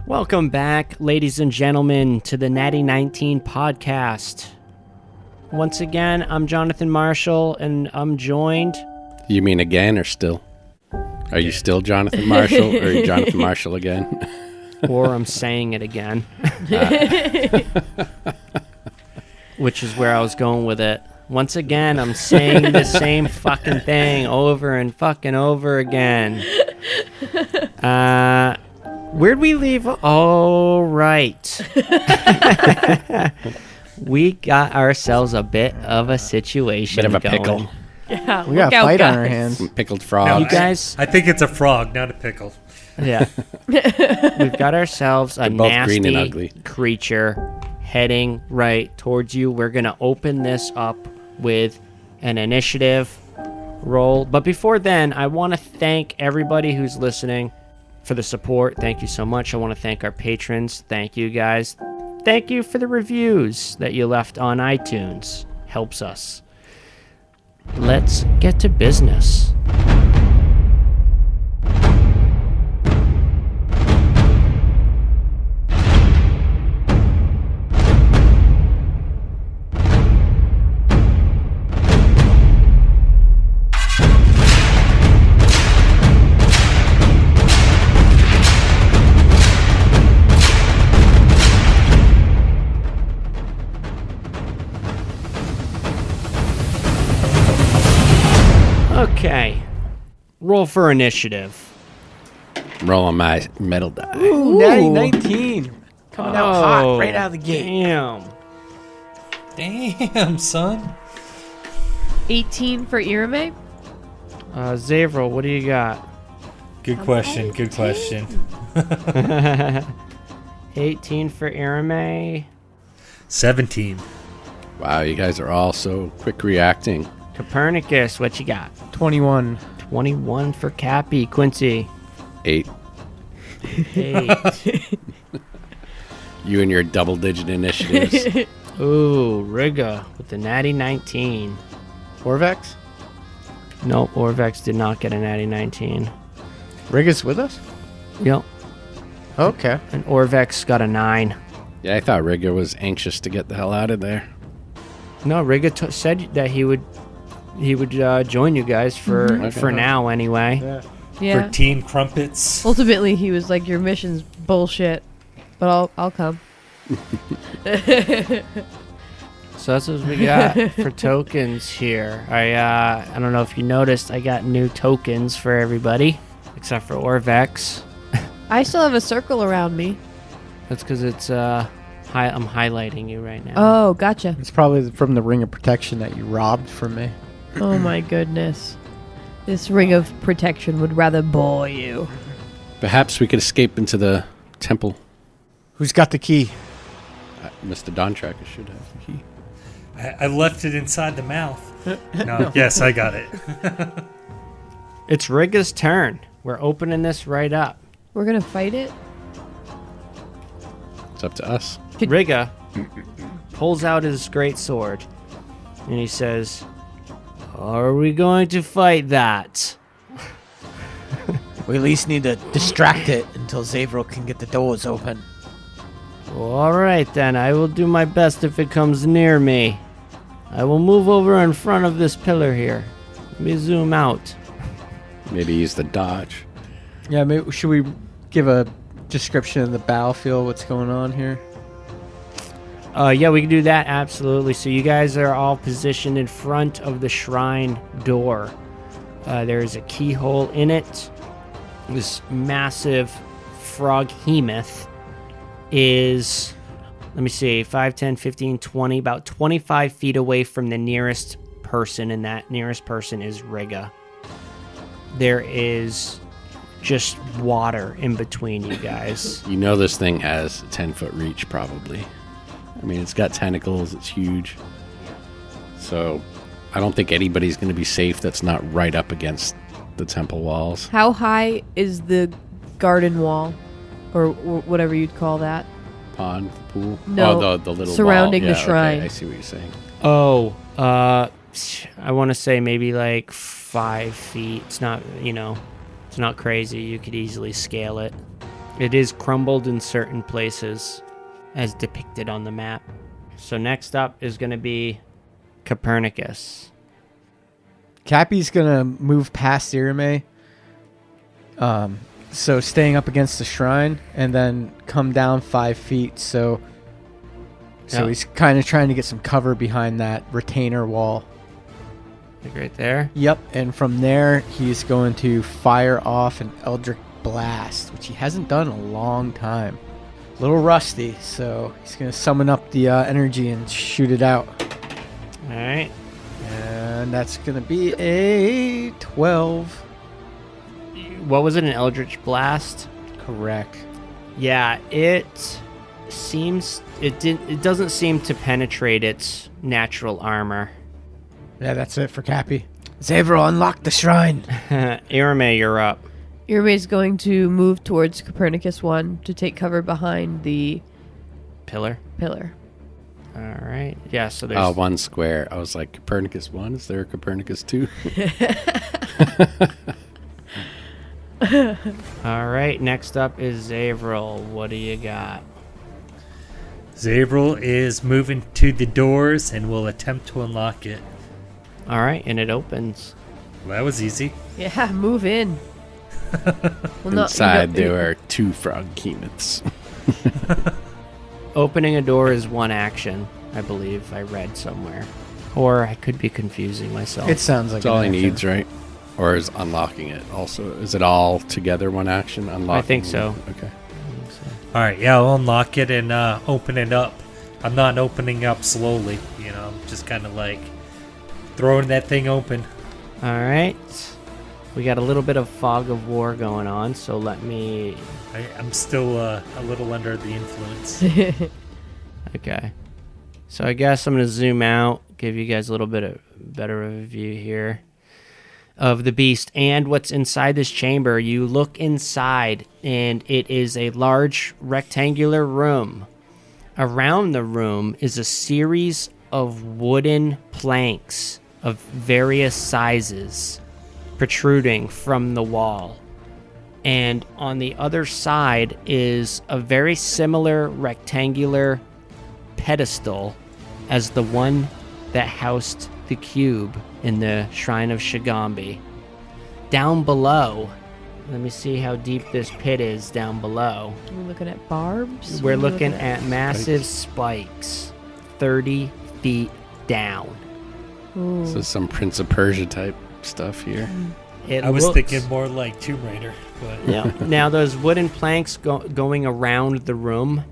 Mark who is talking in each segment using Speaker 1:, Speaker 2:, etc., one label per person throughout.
Speaker 1: Welcome back, ladies and gentlemen, to the Natty 19 podcast. Once again, I'm Jonathan Marshall, and I'm joined...
Speaker 2: You mean again or still? Are you still Jonathan Marshall, or are you Jonathan Marshall again?
Speaker 1: Or I'm saying it again. Which is where I was going with it. Once again, I'm saying the same fucking thing over and fucking over again. Where'd we leave? Oh, right. We got ourselves a bit of a situation
Speaker 2: Bit of a
Speaker 1: going.
Speaker 2: pickle.
Speaker 3: Yeah,
Speaker 4: We got a fight on our hands.
Speaker 2: Some pickled
Speaker 5: No,
Speaker 2: frogs.
Speaker 1: You guys...
Speaker 5: I think it's a frog, not a pickle.
Speaker 1: Yeah. We've got ourselves a
Speaker 2: They're both green and
Speaker 1: nasty
Speaker 2: ugly.
Speaker 1: creature heading right towards you. We're going to open this up with an initiative roll. But before then, I want to thank everybody who's listening for the support. Thank you so much. I want to thank our patrons. Thank you, guys. Thank you for the reviews that you left on iTunes. Helps us. Let's get to business. Okay. Roll for initiative.
Speaker 2: Roll on my metal die.
Speaker 4: Ooh, Natty 19. Coming out hot right out of the gate.
Speaker 1: Damn.
Speaker 5: Damn, son.
Speaker 3: 18 for Irame.
Speaker 1: Zavril, what do you got?
Speaker 5: Good question. Good question.
Speaker 1: 18 for Irame.
Speaker 5: 17.
Speaker 2: Wow, you guys are all so quick reacting.
Speaker 1: Copernicus, what you got?
Speaker 4: 21.
Speaker 1: 21 for Cappy. Quincy.
Speaker 2: 8.
Speaker 1: 8.
Speaker 2: You and your double-digit initiatives.
Speaker 1: Ooh, Riga with the natty 19.
Speaker 4: Orvex?
Speaker 1: Nope, Orvex did not get a natty 19.
Speaker 4: Riga's with us?
Speaker 1: Yep,
Speaker 4: Okay.
Speaker 1: and Orvex got a 9.
Speaker 2: Yeah, I thought Rigger was anxious to get the hell out of there.
Speaker 1: No, Riga said that he would join you guys for
Speaker 2: Okay.
Speaker 1: now anyway.
Speaker 4: Yeah.
Speaker 3: Yeah.
Speaker 5: For Teen Crumpets.
Speaker 3: Ultimately, he was like, "Your mission's bullshit," but I'll come.
Speaker 1: So that's what we got for tokens here. I don't know if you noticed, I got new tokens for everybody, except for Orvex.
Speaker 3: I still have a circle around me.
Speaker 1: That's because it's I'm highlighting you right now.
Speaker 3: Oh, gotcha.
Speaker 4: It's probably from the ring of protection that you robbed from me.
Speaker 3: Oh my goodness. This ring of protection would rather bore you.
Speaker 2: Perhaps we could escape into the temple.
Speaker 4: Who's got the key?
Speaker 2: Mr. Dontracker should have the key.
Speaker 5: I left it inside the mouth. No, yes, I got it.
Speaker 1: It's Riga's turn. We're opening this right up.
Speaker 3: We're gonna fight it.
Speaker 2: It's up to us.
Speaker 1: Riga pulls out his great sword and he says, "Are we going to fight that?"
Speaker 4: We at least need to distract it until Zavril can get the doors open.
Speaker 1: All right, then. I will do my best if it comes near me. I will move over in front of this pillar here. Let me zoom out.
Speaker 2: Maybe use the dodge.
Speaker 4: Yeah, maybe should we give a description of the battlefield, what's going on here?
Speaker 1: Yeah, we can do that, absolutely. So you guys are all positioned in front of the shrine door. There's a keyhole in it. This massive froghemoth is, let me see, 5, 10, 15, 20, about 25 feet away from the nearest person, and that nearest person is Riga. There is just water in between you guys.
Speaker 2: You know this thing has a 10-foot reach, probably. I mean, it's got tentacles. It's huge. So I don't think anybody's going to be safe that's not right up against the temple walls.
Speaker 3: How high is the garden wall, or whatever you'd call that?
Speaker 2: Pond, pool?
Speaker 3: No,
Speaker 2: Oh, the little
Speaker 3: surrounding
Speaker 2: wall.
Speaker 3: the
Speaker 2: Yeah,
Speaker 3: shrine.
Speaker 2: Okay, I see what you're saying.
Speaker 1: Oh, I want to say maybe like 5 feet. It's not, it's not crazy. You could easily scale it. It is crumbled in certain places, as depicted on the map. So next up is going to be Copernicus.
Speaker 4: Cappy's gonna move past Irame, so staying up against the shrine, and then come down 5 feet. So
Speaker 1: Yeah.
Speaker 4: he's kind of trying to get some cover behind that retainer wall.
Speaker 1: Like right there.
Speaker 4: Yep, and from there he's going to fire off an Eldritch Blast, which he hasn't done in a long time. A little rusty, so he's gonna summon up the energy and shoot it out.
Speaker 1: All right.
Speaker 4: And that's gonna be a 12.
Speaker 1: What was it? An Eldritch Blast?
Speaker 4: Correct.
Speaker 1: Yeah, it doesn't seem to penetrate its natural armor.
Speaker 4: Yeah, that's it for Cappy. Zavro, unlock the shrine.
Speaker 1: Irame, you're up.
Speaker 3: Irme's going to move towards Copernicus 1 to take cover behind the
Speaker 1: Pillar.
Speaker 3: pillar.
Speaker 1: All right. Yeah, so there's
Speaker 2: 1 square. I was like, Copernicus 1? Is there a Copernicus 2?
Speaker 1: All right, next up is Zavril. What do you got?
Speaker 5: Zavril is moving to the doors and will attempt to unlock it.
Speaker 1: All right, and it opens.
Speaker 5: Well, that was easy.
Speaker 3: Yeah, move in. Well,
Speaker 2: Inside there are 2 frog behemoths.
Speaker 1: Opening a door is 1 action, I believe I read somewhere. Or I could be confusing myself.
Speaker 4: It sounds like
Speaker 2: That's all
Speaker 4: an
Speaker 2: he
Speaker 4: action.
Speaker 2: needs, right? Or is unlocking it also? Is it all together 1 action? Unlocking?
Speaker 1: think so.
Speaker 2: Okay.
Speaker 5: All right, yeah, I'll unlock it and open it up. I'm not opening up slowly, I'm just kind of like throwing that thing open.
Speaker 1: All right. We got a little bit of fog of war going on, so let me...
Speaker 5: I'm still a little under the influence.
Speaker 1: Okay. So I guess I'm going to zoom out, give you guys a little bit of better of a view here of the beast and what's inside this chamber. You look inside, and it is a large rectangular room. Around the room is a series of wooden planks of various sizes protruding from the wall. And on the other side is a very similar rectangular pedestal as the one that housed the cube in the Shrine of Shigambi. Down below, let me see how deep this pit is down below.
Speaker 3: We're looking at barbs.
Speaker 1: We're
Speaker 3: What are we
Speaker 1: looking at massive spikes 30 feet down.
Speaker 3: Ooh.
Speaker 2: So some Prince of Persia type stuff here.
Speaker 1: It
Speaker 5: I was
Speaker 1: looks-
Speaker 5: thinking more like Tomb Raider, but
Speaker 1: Yeah. Now those wooden planks going around the room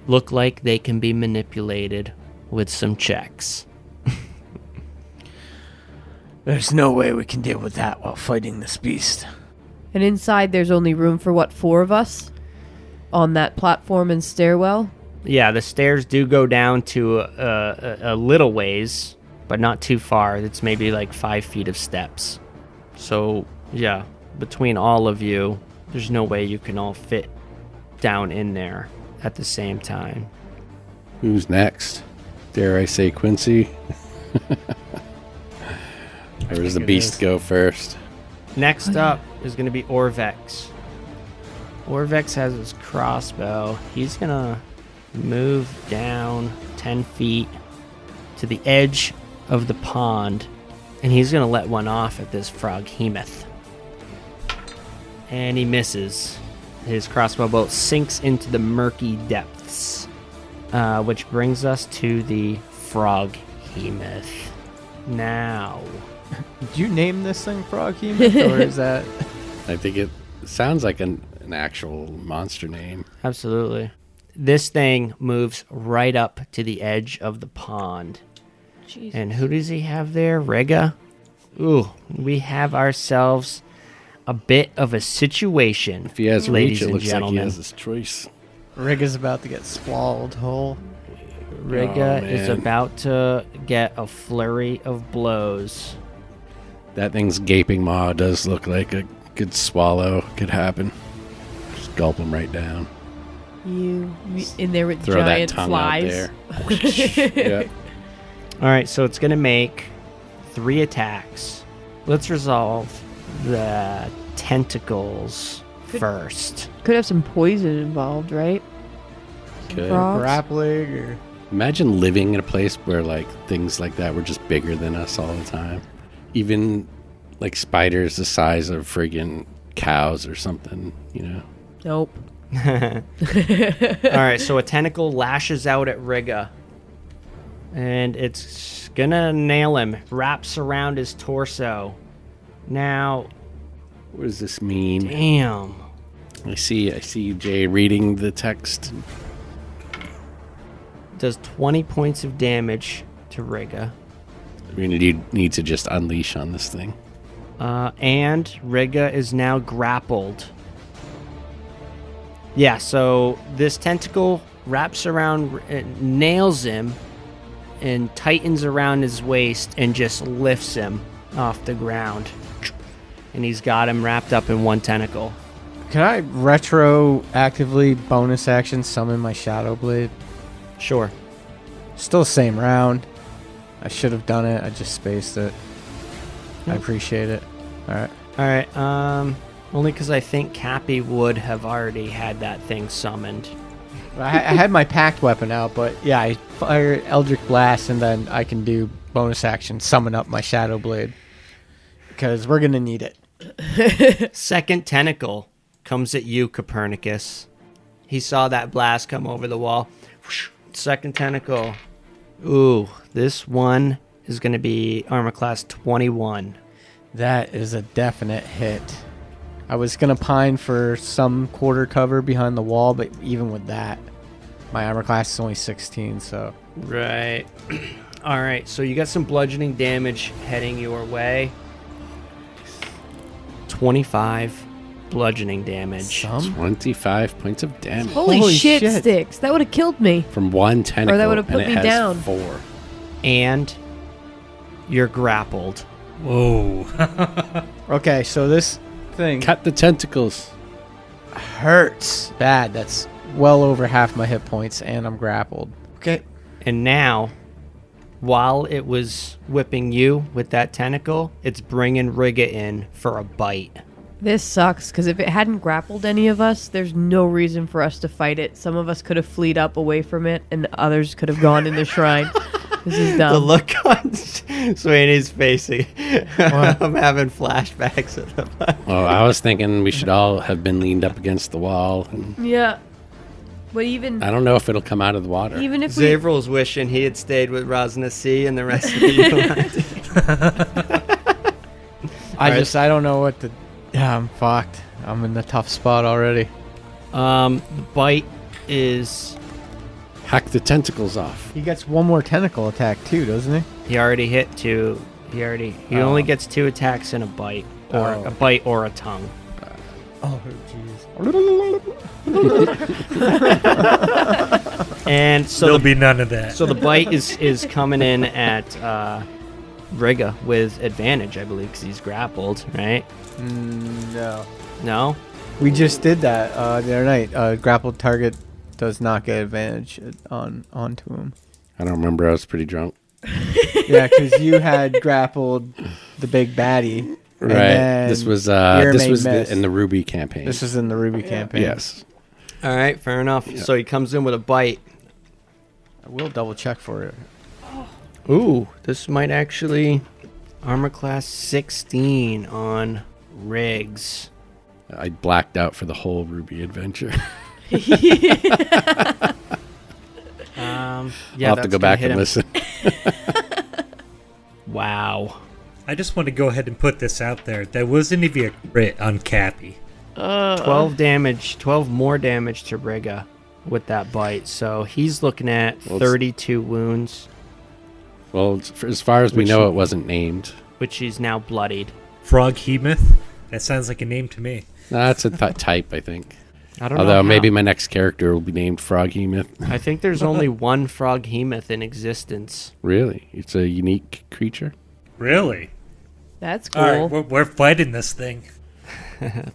Speaker 1: look like they can be manipulated with some checks.
Speaker 4: There's no way we can deal with that while fighting this beast.
Speaker 3: And inside, there's only room for 4 of us on that platform and stairwell.
Speaker 1: Yeah, the stairs do go down to a little ways, but not too far. It's maybe like 5 feet of steps. So, yeah, between all of you, there's no way you can all fit down in there at the same time.
Speaker 2: Who's next? Dare I say Quincy? Or does the
Speaker 5: it
Speaker 2: beast
Speaker 5: is.
Speaker 2: go first?
Speaker 1: Next up is going to be Orvex. Orvex has his crossbow. He's going to move down 10 feet to the edge of the pond, and he's going to let one off at this froghemoth. And he misses. His crossbow bolt sinks into the murky depths, which brings us to the froghemoth. Now,
Speaker 4: Did you name this thing Froghemoth, or is that...
Speaker 2: I think it sounds like an actual monster name.
Speaker 1: absolutely. This thing moves right up to the edge of the pond.
Speaker 3: Jesus.
Speaker 1: And who does he have there? Rega? Ooh, we have ourselves a bit of a situation.
Speaker 2: If he has
Speaker 1: ladies
Speaker 2: reach, it
Speaker 1: and
Speaker 2: looks like he
Speaker 1: gentlemen.
Speaker 2: has his choice.
Speaker 4: Rig is about to get swallowed whole.
Speaker 1: Rega
Speaker 2: Oh,
Speaker 1: is
Speaker 2: man.
Speaker 1: about to get a flurry of blows.
Speaker 2: That thing's gaping maw does look like a good swallow could happen. Just gulp him right down.
Speaker 3: You in there with
Speaker 2: Throw that
Speaker 3: giant
Speaker 2: tongue
Speaker 3: flies.
Speaker 2: out there. Yeah.
Speaker 1: All right, so it's going to make 3 attacks. Let's resolve the tentacles first.
Speaker 3: Could have some poison involved, right?
Speaker 2: Could.
Speaker 3: Frogs?
Speaker 4: Grappling or
Speaker 2: Imagine living in a place where like things like that were just bigger than us all the time. Even like spiders the size of friggin' cows or something, you know.
Speaker 3: Nope.
Speaker 1: All right, so a tentacle lashes out at Riga, and it's gonna nail him. Wraps around his torso. Now,
Speaker 2: What does this mean?
Speaker 1: damn.
Speaker 2: I see Jay reading the text.
Speaker 1: Does 20 points of damage to Riga.
Speaker 2: We need to just unleash on this thing.
Speaker 1: And Riga is now grappled. Yeah, so this tentacle wraps around, nails him, and tightens around his waist and just lifts him off the ground. And he's got him wrapped up in one tentacle.
Speaker 4: can I retroactively bonus action summon my Shadow Blade?
Speaker 1: Sure.
Speaker 4: Still the same round. I should have done it. I just spaced it. I appreciate it. All right.
Speaker 1: All right. Only because I think Cappy would have already had that thing summoned.
Speaker 4: I had my packed weapon out, but yeah, I fire Eldritch Blast and then I can do bonus action summon up my Shadow Blade because we're gonna need it.
Speaker 1: Second tentacle comes at you, Copernicus. He saw that blast come over the wall. Second tentacle. Ooh, this one is going to be armor class 21.
Speaker 4: That is a definite hit. I was gonna pine for some quarter cover behind the wall, but even with that, my armor class is only 16, so
Speaker 1: Right. All right, so you got some bludgeoning damage heading your way. 25 bludgeoning damage.
Speaker 4: some.
Speaker 2: 25 points of damage
Speaker 3: Holy,
Speaker 4: Holy
Speaker 3: shit,
Speaker 4: shit.
Speaker 3: Sticks. That would have killed me.
Speaker 2: from one tentacle.
Speaker 3: would've put
Speaker 2: and it
Speaker 3: me
Speaker 2: has
Speaker 3: down.
Speaker 2: 4.
Speaker 1: And you're grappled.
Speaker 5: Whoa.
Speaker 4: Okay, so this thing
Speaker 2: Cut the tentacles.
Speaker 4: hurts bad. That's well over half my hit points, and I'm grappled. Okay.
Speaker 1: And now, while it was whipping you with that tentacle, it's bringing Riga in for a bite.
Speaker 3: This sucks, because if it hadn't grappled any of us, there's no reason for us to fight it. Some of us could have fleed up away from it, and others could have gone in the shrine. This is dumb.
Speaker 1: The look on Sweeney's face, I'm having flashbacks of the
Speaker 2: Oh, I was thinking we should all have been leaned up against the wall. And
Speaker 3: Yeah. But even
Speaker 2: I don't know if it'll come out of the water.
Speaker 3: even if we
Speaker 1: Zavral's wishing he had stayed with Rosna C and the rest of the
Speaker 4: I don't know what to. Yeah, I'm fucked. I'm in the tough spot already.
Speaker 1: The bite is...
Speaker 2: Hack the tentacles off.
Speaker 4: He gets one more tentacle attack too, doesn't he?
Speaker 1: He already hit 2. He
Speaker 4: Oh.
Speaker 1: only gets 2 attacks in a bite. Or
Speaker 4: Oh.
Speaker 1: a bite or a tongue.
Speaker 4: Oh, jeez.
Speaker 1: And so
Speaker 5: There'll
Speaker 1: the
Speaker 5: be none of that.
Speaker 1: So the bite is coming in at Riga with advantage, I believe, because he's grappled, right?
Speaker 4: No.
Speaker 1: No?
Speaker 4: We just did that the other night. Grappled target does not get advantage onto him.
Speaker 2: I don't remember. I was pretty drunk.
Speaker 4: Yeah, because you had grappled the big baddie. and
Speaker 2: Right.
Speaker 4: then
Speaker 2: This was
Speaker 4: Irene missed.
Speaker 2: in the Ruby campaign.
Speaker 4: This was in the Ruby campaign.
Speaker 2: Yes.
Speaker 1: All right, fair enough. So he comes in with a bite.
Speaker 4: I will double check for it.
Speaker 1: Ooh, this might actually armor class 16 on Riggs.
Speaker 2: I blacked out for the whole Ruby adventure.
Speaker 1: Yeah,
Speaker 2: I'll have to go back and listen.
Speaker 1: Wow.
Speaker 5: I just want to go ahead and put this out there. That wasn't even a crit on Cappy.
Speaker 1: 12 damage, 12 more damage to Riga with that bite. So he's looking at
Speaker 2: Well, it's-
Speaker 1: 32 wounds,
Speaker 2: Well, as far as we know, it wasn't named.
Speaker 1: which he's now bloodied.
Speaker 5: Froghemoth? That sounds like a name to me.
Speaker 2: That's a type, I think.
Speaker 1: I don't know.
Speaker 2: Although
Speaker 1: how.
Speaker 2: maybe my next character will be named Froghemoth.
Speaker 1: I think there's only one Froghemoth in existence.
Speaker 2: Really? It's a unique creature?
Speaker 5: Really?
Speaker 3: That's cool.
Speaker 5: All right, we're fighting this thing.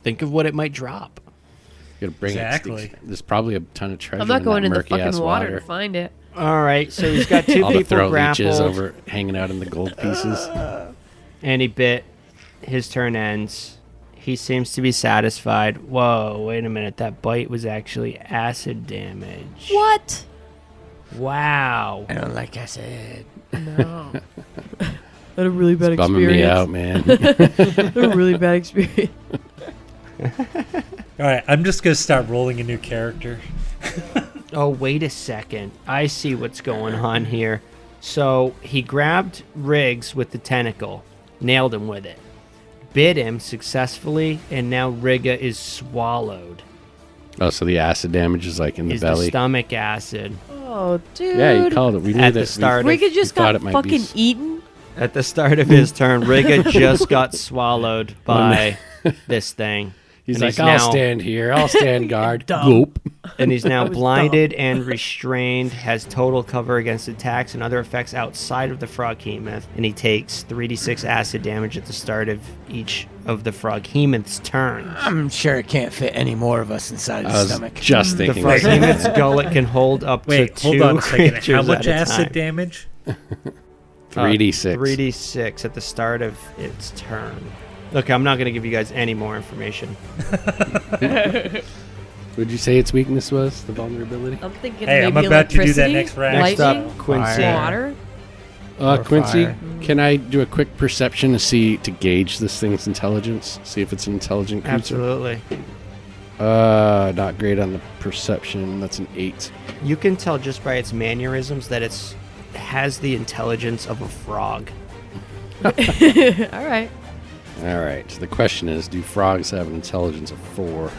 Speaker 1: Think of what it might drop.
Speaker 2: You gotta bring
Speaker 5: Exactly.
Speaker 2: it. There's probably a ton of treasure
Speaker 3: I'm not going
Speaker 2: in
Speaker 3: in
Speaker 2: that
Speaker 3: the
Speaker 2: murky-ass
Speaker 3: fucking water to find it.
Speaker 1: All right, so he's got 2
Speaker 2: All the
Speaker 1: people
Speaker 2: throat
Speaker 1: grappled,
Speaker 2: leeches over hanging out in the gold pieces.
Speaker 1: and he bit. His turn ends. He seems to be satisfied. Whoa, wait a minute. That bite was actually acid damage.
Speaker 3: What?
Speaker 1: Wow.
Speaker 4: I don't like acid.
Speaker 3: No. I had a really bad
Speaker 2: Bumming me out, man.
Speaker 3: a really bad experience.
Speaker 5: All right, I'm just gonna start rolling a new character.
Speaker 1: Oh, wait a second. I see what's going on here. So he grabbed Riggs with the tentacle, nailed him with it, bit him successfully, and now Rigga is swallowed.
Speaker 2: Oh, so the acid damage is like in the
Speaker 1: Is
Speaker 2: belly.
Speaker 1: the stomach acid.
Speaker 3: Oh, dude.
Speaker 2: Yeah, you called it. We knew
Speaker 1: At
Speaker 2: that.
Speaker 1: the start
Speaker 3: Rigga
Speaker 1: of,
Speaker 3: just
Speaker 2: we thought
Speaker 3: got
Speaker 2: it might be
Speaker 3: fucking
Speaker 2: s-
Speaker 3: eaten.
Speaker 1: at the start of his turn, Rigga just got swallowed by this thing.
Speaker 2: He's
Speaker 1: And
Speaker 2: like, I'll
Speaker 1: now-
Speaker 2: stand here. I'll stand guard.
Speaker 3: Dumb.
Speaker 2: Whoop.
Speaker 1: And he's now
Speaker 3: That was
Speaker 1: blinded and restrained, has total cover against attacks and other effects outside of the Froghemoth, and he takes 3d6 acid damage at the start of each of the Froghemoth's turns.
Speaker 4: I'm sure it can't fit any more of us inside
Speaker 2: I
Speaker 4: his
Speaker 2: was
Speaker 4: stomach.
Speaker 2: just
Speaker 1: The
Speaker 2: thinking. that.
Speaker 1: Froghemoth's gullet can hold up
Speaker 5: Wait,
Speaker 1: to
Speaker 5: hold
Speaker 1: 2
Speaker 5: on a second. How
Speaker 1: creatures
Speaker 5: much
Speaker 1: at a
Speaker 5: acid
Speaker 1: time.
Speaker 5: damage?
Speaker 2: 3d6.
Speaker 1: 3d6 at the start of its turn. Look, I'm not going to give you guys any more information.
Speaker 2: Would you say its weakness was the vulnerability?
Speaker 3: I'm thinking
Speaker 5: Hey, I'm
Speaker 3: maybe
Speaker 5: about to do that
Speaker 3: electricity,
Speaker 5: next round.
Speaker 1: Next
Speaker 3: lightning,
Speaker 1: up, Quincy.
Speaker 4: Fire.
Speaker 3: water.
Speaker 4: Or
Speaker 2: Quincy,
Speaker 4: fire.
Speaker 2: can I do a quick perception to gauge this thing's intelligence? See if it's an intelligent creature?
Speaker 1: Absolutely.
Speaker 2: Not great on the perception. That's an 8.
Speaker 1: You can tell just by its mannerisms that it has the intelligence of a frog.
Speaker 3: All right.
Speaker 2: All right. So the question is, do frogs have an intelligence of 4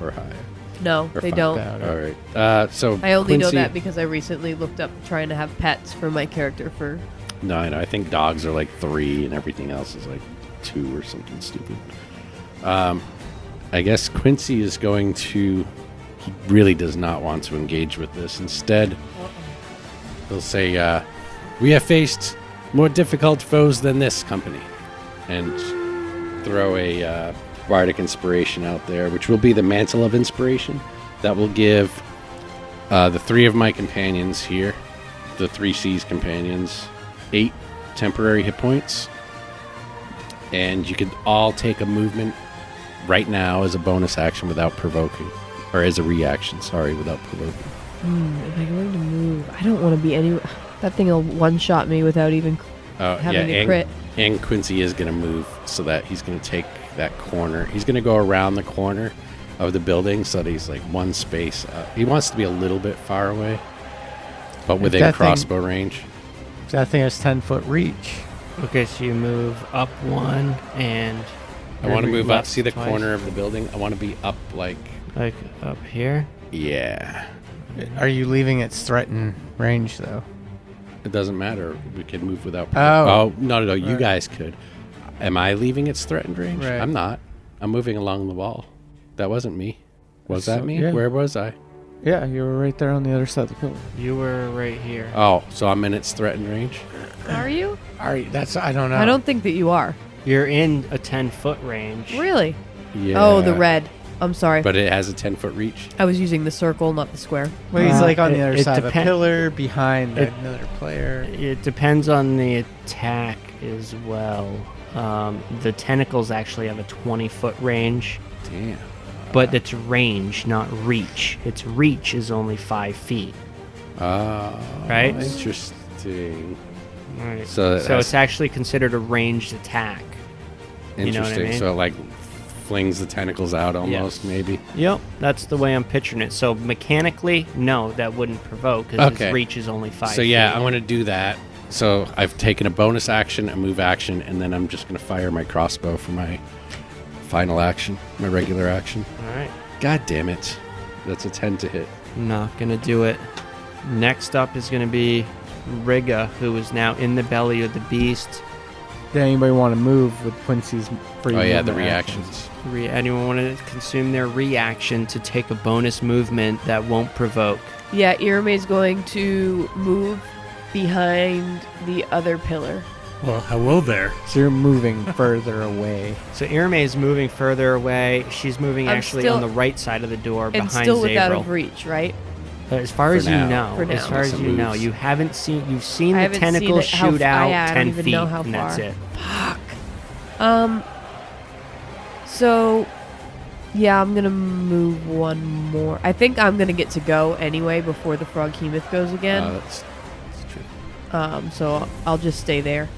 Speaker 2: or higher?
Speaker 3: No,
Speaker 2: Or
Speaker 3: they
Speaker 2: 5?
Speaker 3: don't.
Speaker 2: All right. So
Speaker 3: I only know
Speaker 2: Quincy-
Speaker 3: that because I recently looked up trying to have pets for my character for.
Speaker 2: No, I know. I think dogs are like 3, and everything else is like 2 or something stupid. I guess Quincy is going to. He really does not want to engage with this. Instead, he'll say, "We have faced more difficult foes than this company," and throw a bardic inspiration out there, which will be the Mantle of Inspiration. That will give the 3 of my companions here, the 3 C's companions, 8 temporary hit points, and you could all take a movement right now as a bonus action without provoking, or as a reaction, sorry, without provoking.
Speaker 3: Am I going to move? I don't want to be any. That thing will one shot me without even having a crit.
Speaker 2: And Quincy is going to move so that he's going to take that corner. He's going to go around the corner of the building so that he's like one space. He wants to be a little bit far away, but within
Speaker 4: that thing-
Speaker 2: crossbow range.
Speaker 4: That thing has 10-foot reach.
Speaker 1: Okay, so you move up 1 and...
Speaker 2: I want to move up.
Speaker 1: left
Speaker 2: See the
Speaker 1: twice.
Speaker 2: corner of the building? I want to be up like,
Speaker 1: Like up here?
Speaker 2: yeah.
Speaker 4: Are you leaving its threatened range, though?
Speaker 2: It doesn't matter. We can move without.
Speaker 4: Oh.
Speaker 2: No. You
Speaker 4: Right.
Speaker 2: guys could. Am I leaving its threatened range?
Speaker 4: Right.
Speaker 2: I'm not. I'm moving along the wall. That wasn't me. Was that
Speaker 4: So-
Speaker 2: me?
Speaker 4: yeah.
Speaker 2: Where was I?
Speaker 4: Yeah, you were right there on the other side of the pillar.
Speaker 1: You were right here.
Speaker 2: Oh, so I'm in its threatened range.
Speaker 3: Are you?
Speaker 4: All right, that's I don't know.
Speaker 3: I don't think that you are.
Speaker 1: You're in a 10-foot range.
Speaker 3: Really?
Speaker 2: Yeah.
Speaker 3: Oh, the red. I'm sorry.
Speaker 2: But it has a 10-foot reach.
Speaker 3: I was using the circle, not the square.
Speaker 4: Well, he's like on the other
Speaker 1: it
Speaker 4: side of a
Speaker 1: depen-
Speaker 4: pillar, behind
Speaker 1: it-
Speaker 4: another player.
Speaker 1: It depends on the attack as well. The tentacles actually have a 20-foot range,
Speaker 2: Damn.
Speaker 1: but it's range, not reach. Its reach is only 5 feet.
Speaker 2: Oh.
Speaker 1: Right?
Speaker 2: Interesting.
Speaker 1: Right.
Speaker 2: So
Speaker 1: So
Speaker 2: that's
Speaker 1: it's actually considered a ranged attack. You know what I
Speaker 2: interesting.
Speaker 1: mean?
Speaker 2: So it like flings the tentacles out almost,
Speaker 1: Yes.
Speaker 2: maybe.
Speaker 1: Yep, that's the way I'm picturing it. So mechanically, no, that wouldn't provoke because
Speaker 2: Okay.
Speaker 1: its reach is only 5
Speaker 2: So yeah,
Speaker 1: feet.
Speaker 2: I want to do that. So I've taken a bonus action, a move action, and then I'm just going to fire my crossbow for my final action, my regular action.
Speaker 1: All right.
Speaker 2: God damn it. That's a 10 to hit.
Speaker 1: Not gonna do it. Next up is gonna be Rigga, who is now in the belly of the beast.
Speaker 4: Did anybody want to move with Quincy's free
Speaker 2: Oh yeah, the
Speaker 4: movement
Speaker 2: reactions.
Speaker 1: Anyone want to consume their reaction to take a bonus movement that won't provoke?
Speaker 3: Yeah, Irame's going to move behind the other pillar.
Speaker 5: Well, hello there.
Speaker 4: So you're moving further away.
Speaker 1: So Irame is moving further away. She's moving
Speaker 3: I'm
Speaker 1: actually
Speaker 3: still-
Speaker 1: on the right side of the door
Speaker 3: And
Speaker 1: behind
Speaker 3: still without
Speaker 1: Zavril.
Speaker 3: of reach, right?
Speaker 1: As far
Speaker 2: For
Speaker 1: as
Speaker 2: now.
Speaker 1: you know,
Speaker 3: For
Speaker 1: as
Speaker 3: now.
Speaker 1: far
Speaker 2: Unless
Speaker 1: as
Speaker 2: it
Speaker 1: you know,
Speaker 2: moves.
Speaker 1: you've seen
Speaker 3: I
Speaker 1: the
Speaker 3: haven't seen
Speaker 1: tentacles
Speaker 3: it- how
Speaker 1: shoot
Speaker 3: f-
Speaker 1: out
Speaker 3: I don't
Speaker 1: 10
Speaker 3: even
Speaker 1: feet,
Speaker 3: know how
Speaker 1: and that's
Speaker 3: far.
Speaker 1: it.
Speaker 3: Fuck. So, yeah, I'm gonna move one more. I think I'm gonna get to go anyway before the Froghemoth goes again.
Speaker 2: That's true.
Speaker 3: So I'll just stay there.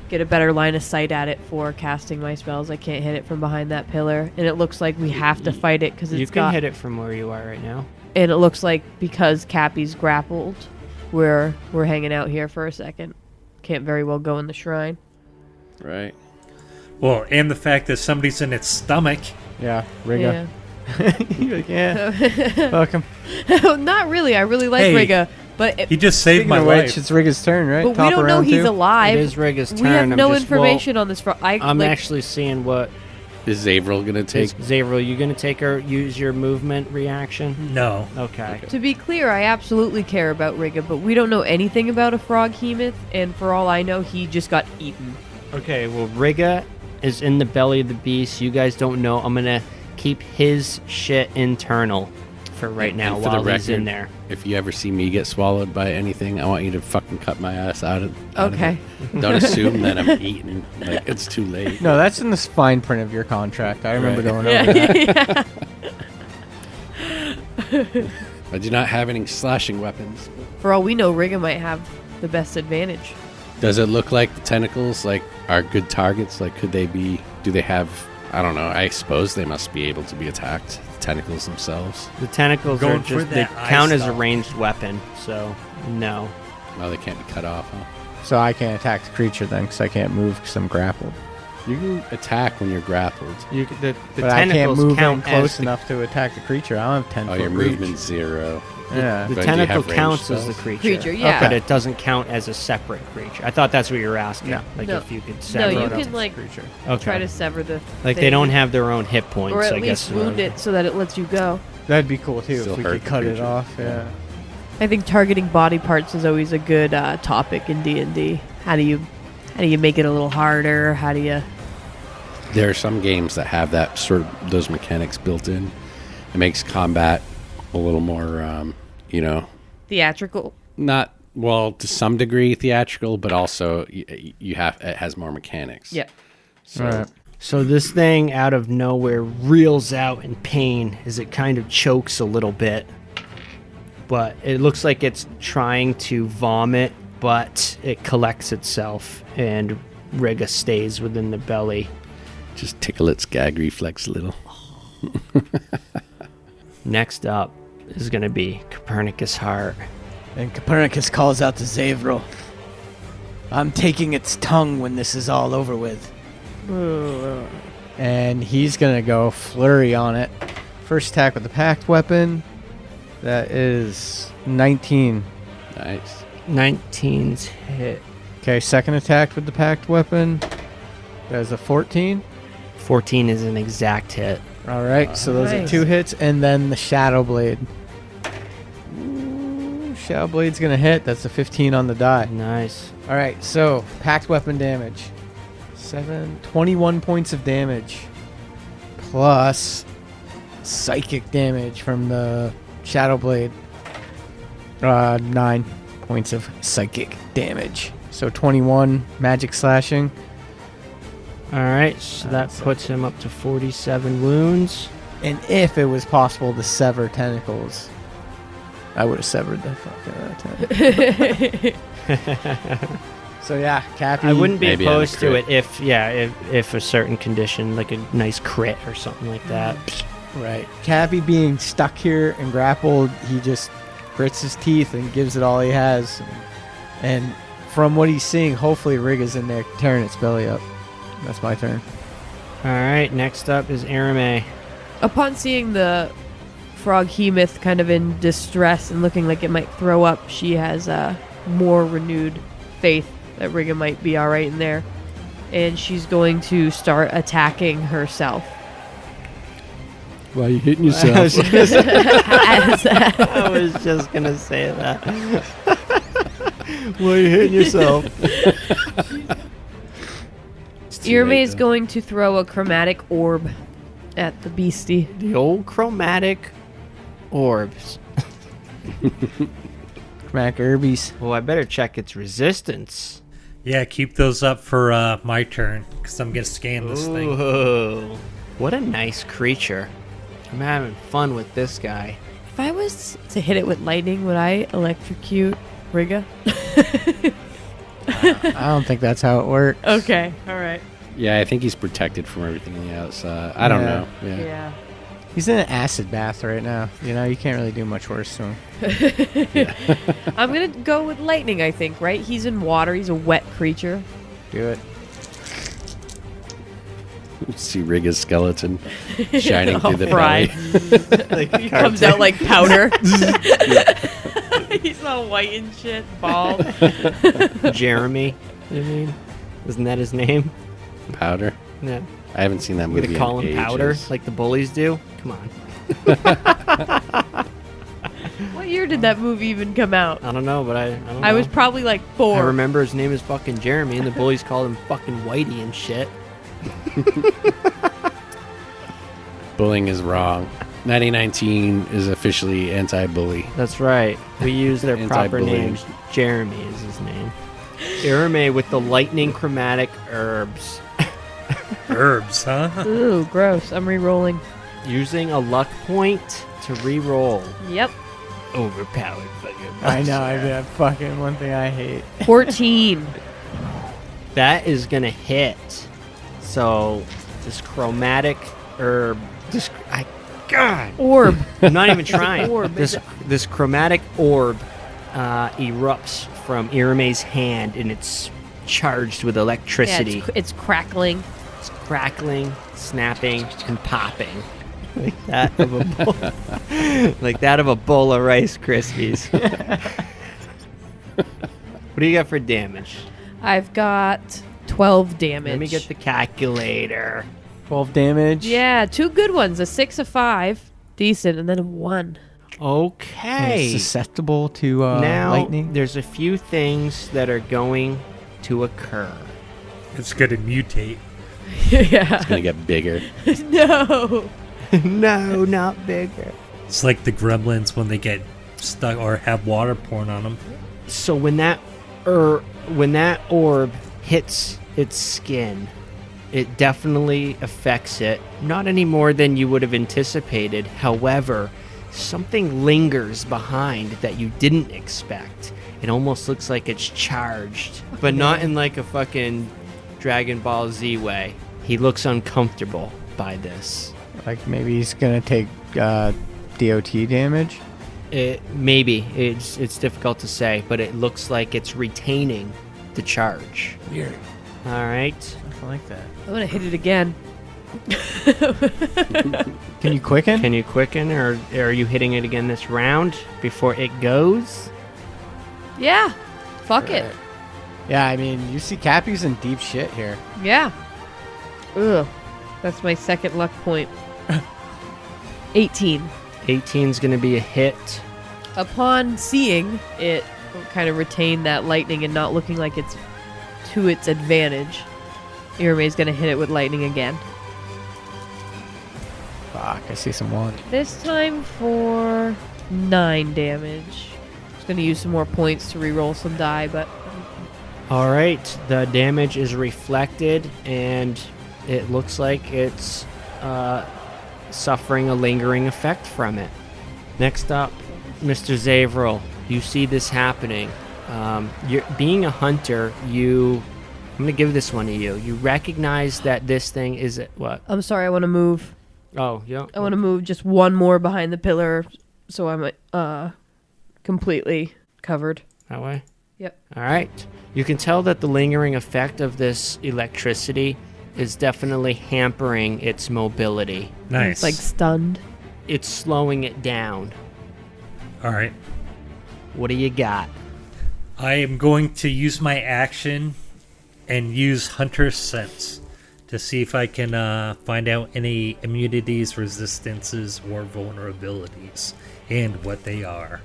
Speaker 3: Get a better line of sight at it for casting my spells. I can't hit it from behind that pillar, and it looks like we have to fight it because
Speaker 1: You
Speaker 3: it's
Speaker 1: can
Speaker 3: got.
Speaker 1: hit it from where you are right now.
Speaker 3: And it looks like because Cappy's grappled, we're hanging out here for a second. Can't very well go in the shrine.
Speaker 2: Right.
Speaker 5: Well, and the fact that somebody's in its stomach.
Speaker 4: Yeah, Riga. You're like, yeah. Welcome.
Speaker 3: Yeah. Not really. I really like
Speaker 5: Hey,
Speaker 3: Riga, but
Speaker 5: He just saved
Speaker 4: Speaking
Speaker 5: my
Speaker 4: of
Speaker 5: life.
Speaker 4: which, it's Riga's turn, right?
Speaker 3: but we
Speaker 4: Top
Speaker 3: don't
Speaker 4: of
Speaker 3: know
Speaker 4: round
Speaker 3: he's
Speaker 4: two.
Speaker 3: alive.
Speaker 1: It is Riga's turn.
Speaker 3: We have
Speaker 1: I'm
Speaker 3: no
Speaker 1: just-
Speaker 3: information on this.
Speaker 1: I'm actually seeing what
Speaker 2: Is Zavril going to take?
Speaker 1: Zavril, you gonna take her use your movement reaction?
Speaker 5: No.
Speaker 1: Okay.
Speaker 3: To be clear, I absolutely care about Riga, but we don't know anything about a Froghemoth, and for all I know, he just got eaten.
Speaker 1: Okay, well Riga is in the belly of the beast. You guys don't know. I'm gonna keep his shit internal for right now
Speaker 2: And for
Speaker 1: while
Speaker 2: the
Speaker 1: he's in
Speaker 2: record,
Speaker 1: there.
Speaker 2: If you ever see me get swallowed by anything, I want you to fucking cut my ass out of
Speaker 3: Okay.
Speaker 2: it. Don't assume that I'm eating. Like, it's too late.
Speaker 4: No, that's in the fine print of your contract. I remember
Speaker 2: Right.
Speaker 4: going over that.
Speaker 2: I do not have any slashing weapons.
Speaker 3: For all we know, Riga might have the best advantage.
Speaker 2: Does it look like the tentacles like are good targets? Like, could they be? Do they have? I don't know. I suppose they must be able to be attacked. The tentacles themselves.
Speaker 1: The tentacles
Speaker 5: Going
Speaker 1: are
Speaker 5: for
Speaker 1: just they
Speaker 5: that eye
Speaker 1: count as a
Speaker 5: stalk.
Speaker 1: ranged weapon, so no.
Speaker 2: Well, they can't be cut off. Huh?
Speaker 4: So I can't attack the creature then, because I can't move because I'm grappled.
Speaker 2: You can attack when you're grappled.
Speaker 1: The
Speaker 4: But I can't
Speaker 1: tentacles
Speaker 4: move in
Speaker 1: count
Speaker 4: close
Speaker 1: as the,
Speaker 4: enough to attack the creature. I don't have 10
Speaker 2: Oh,
Speaker 4: foot
Speaker 2: your
Speaker 4: reach.
Speaker 2: movement's 0.
Speaker 4: Yeah.
Speaker 1: the
Speaker 2: But do you have
Speaker 1: tentacle
Speaker 2: ranged
Speaker 1: counts as the
Speaker 2: spells?
Speaker 1: creature.
Speaker 3: Yeah.
Speaker 1: But it doesn't count as a separate creature. I thought that's what you were asking.
Speaker 4: No.
Speaker 1: Like
Speaker 3: No.
Speaker 1: if you could
Speaker 3: No,
Speaker 1: sever
Speaker 3: you
Speaker 1: it
Speaker 3: can
Speaker 1: up.
Speaker 3: like
Speaker 4: creature.
Speaker 1: Okay.
Speaker 3: try to sever the
Speaker 1: Like they
Speaker 3: thing,
Speaker 1: don't have their own hit points.
Speaker 3: or at
Speaker 1: I
Speaker 3: least
Speaker 1: guess.
Speaker 3: wound it so that it lets you go.
Speaker 4: That'd be cool too
Speaker 2: Still
Speaker 4: if we
Speaker 2: hurt
Speaker 4: could
Speaker 2: the
Speaker 4: cut it
Speaker 2: creature.
Speaker 4: off. Yeah.
Speaker 3: I think targeting body parts is always a good topic in D&D. How do you make it a little harder? How do you?
Speaker 2: There are some games that have that sort of those mechanics built in. It makes combat a little more,
Speaker 3: Theatrical.
Speaker 2: not well to some degree theatrical, but also you have it has more mechanics.
Speaker 3: Yeah.
Speaker 2: So
Speaker 4: Right.
Speaker 1: So this thing out of nowhere reels out in pain as it kind of chokes a little bit. But it looks like it's trying to vomit, but it collects itself and Riga stays within the belly.
Speaker 2: just tickle its gag reflex a little.
Speaker 1: Next up is going to be Copernicus Heart.
Speaker 4: And Copernicus calls out to Zavril. I'm taking its tongue when this is all over with. And he's going to go flurry on it. First attack with the packed weapon. That is 19.
Speaker 2: Nice.
Speaker 1: 19's hit.
Speaker 4: Okay, second attack with the packed weapon. That is a 14.
Speaker 1: 14 is an exact hit.
Speaker 4: All right, so those are
Speaker 3: Nice.
Speaker 4: 2 hits, and then the Shadow Blade. Shadow Blade's gonna hit. That's a 15 on the die.
Speaker 1: Nice.
Speaker 4: All right, so packed weapon damage, 21 points of damage, plus psychic damage from the Shadow Blade. 9 points of psychic damage. So 21 magic slashing.
Speaker 1: All right, so that puts him up to 47 wounds.
Speaker 4: And if it was possible to sever tentacles, I would have severed the fuck out of that. So yeah, Cappy.
Speaker 1: I wouldn't be
Speaker 2: Maybe on a
Speaker 1: opposed to
Speaker 2: crit.
Speaker 1: it if a certain condition, like a nice crit or something like that.
Speaker 4: Right. Cappy being stuck here and grappled, he just grits his teeth and gives it all he has. And from what he's seeing, hopefully Riga's in there tearing its belly up. That's my turn.
Speaker 1: All right, next up is Arame.
Speaker 3: Upon seeing the Froghemoth kind of in distress and looking like it might throw up, she has more renewed faith that Riga might be all right in there. And she's going to start attacking herself.
Speaker 2: Why are you hitting yourself?
Speaker 3: As-
Speaker 1: I was just gonna say that. Why are you hitting yourself?
Speaker 3: Irme is going to throw a chromatic orb at the beastie.
Speaker 1: The old chromatic orbs.
Speaker 4: Chromatic Herbies.
Speaker 1: Well, I better check its resistance.
Speaker 5: Yeah, keep those up for my turn, because I'm going to scan this thing.
Speaker 1: Ooh. What a nice creature. I'm having fun with this guy.
Speaker 3: If I was to hit it with lightning, would I electrocute Rigga?
Speaker 4: I don't think that's how it works.
Speaker 3: Okay, all right.
Speaker 2: Yeah, I think he's protected from everything on the outside. I don't
Speaker 4: Yeah.
Speaker 2: know. Yeah.
Speaker 3: Yeah.
Speaker 4: He's in an acid bath right now. You know, you can't really do much worse to him.
Speaker 3: I'm going to go with lightning, I think, right? He's in water. He's a wet creature.
Speaker 4: Do it.
Speaker 2: See Rigga's skeleton shining through the
Speaker 3: fried.
Speaker 2: belly.
Speaker 3: He comes out like powder. He's all white and shit, bald.
Speaker 1: Jeremy, you mean? Isn't that his name?
Speaker 2: Powder.
Speaker 1: Yeah.
Speaker 2: I haven't seen that
Speaker 1: I'm
Speaker 2: movie.
Speaker 1: gonna call
Speaker 2: in
Speaker 1: him Powder
Speaker 2: ages.
Speaker 1: like the bullies do? Come on.
Speaker 3: What year did that movie even come out?
Speaker 1: I don't know, but I don't know.
Speaker 3: I was probably like
Speaker 1: I
Speaker 3: 4.
Speaker 1: remember his name is fucking Jeremy, and the bullies called him fucking Whitey and shit.
Speaker 2: Bullying is wrong. 1919 is officially anti-bully.
Speaker 1: That's right. We use their proper
Speaker 2: Anti-bullying.
Speaker 1: names. Jeremy is his name. Irame with the lightning chromatic herbs.
Speaker 5: Herbs, huh?
Speaker 3: Ooh, gross. I'm re-rolling.
Speaker 1: Using a luck point to re-roll.
Speaker 3: Yep.
Speaker 1: Overpowered fucking.
Speaker 4: I know. I mean, fucking one thing I hate.
Speaker 3: 14.
Speaker 1: That is gonna hit. So this chromatic herb. God,
Speaker 3: Orb.
Speaker 1: I'm not even trying.
Speaker 3: Orb,
Speaker 1: This chromatic orb erupts from Irame's hand, and it's charged with
Speaker 3: Yeah,
Speaker 1: electricity.
Speaker 3: it's crackling.
Speaker 1: It's crackling, snapping, and popping. Like that of a bowl, like that of a bowl of Rice Krispies. What do you got for damage?
Speaker 3: I've got 12 damage.
Speaker 1: Let me get the calculator.
Speaker 4: 12 damage.
Speaker 3: Yeah, 2 good ones. A 6, a 5. Decent. And then a 1.
Speaker 1: Okay.
Speaker 4: Susceptible to
Speaker 1: Now
Speaker 4: lightning.
Speaker 1: there's a few things that are going to occur.
Speaker 5: It's gonna mutate.
Speaker 3: Yeah.
Speaker 2: It's gonna get bigger.
Speaker 3: No.
Speaker 1: No, not bigger.
Speaker 5: It's like the gremlins when they get stuck or have water pouring on them.
Speaker 1: So when that orb hits its skin, it definitely affects it. Not any more than you would have anticipated. However, something lingers behind that you didn't expect. It almost looks like it's charged, but not in like a fucking Dragon Ball Z way. He looks uncomfortable by this.
Speaker 4: Like maybe he's gonna take DOT damage.
Speaker 1: Maybe it's difficult to say, but it looks like it's retaining the charge.
Speaker 2: Weird.
Speaker 1: All right.
Speaker 4: I like that.
Speaker 3: I'm going to hit it again.
Speaker 4: Can you quicken?
Speaker 1: Can you quicken, or are you hitting it again this round before it goes?
Speaker 3: Yeah. Fuck it.
Speaker 4: Yeah, I mean, you see Cappy's in deep shit here.
Speaker 3: Yeah. Ugh. That's my second luck point. 18.
Speaker 1: 18's going to be a hit.
Speaker 3: Upon seeing it kind of retain that lightning and not looking like it's to its advantage, Irame's going to hit it with lightning again.
Speaker 4: Fuck, I see some one.
Speaker 3: This time for 9 damage. Just going to use some more points to re-roll some die, but
Speaker 1: All right. The damage is reflected, and it looks like it's suffering a lingering effect from it. Next up, Mr. Zavril, you see this happening. You're being a hunter. I'm going to give this one to you. You recognize that this thing is what?
Speaker 3: I'm sorry, I want to move.
Speaker 1: Oh, yeah.
Speaker 3: I want to move just one more behind the pillar so I'm completely covered.
Speaker 1: That way?
Speaker 3: Yep.
Speaker 1: All right. You can tell that the lingering effect of this electricity is definitely hampering its mobility.
Speaker 5: Nice.
Speaker 3: It's like stunned.
Speaker 1: It's slowing it down.
Speaker 5: All right.
Speaker 1: What do you got?
Speaker 5: I am going to use my action and use Hunter's Sense to see if I can find out any immunities, resistances, or vulnerabilities, and what they are.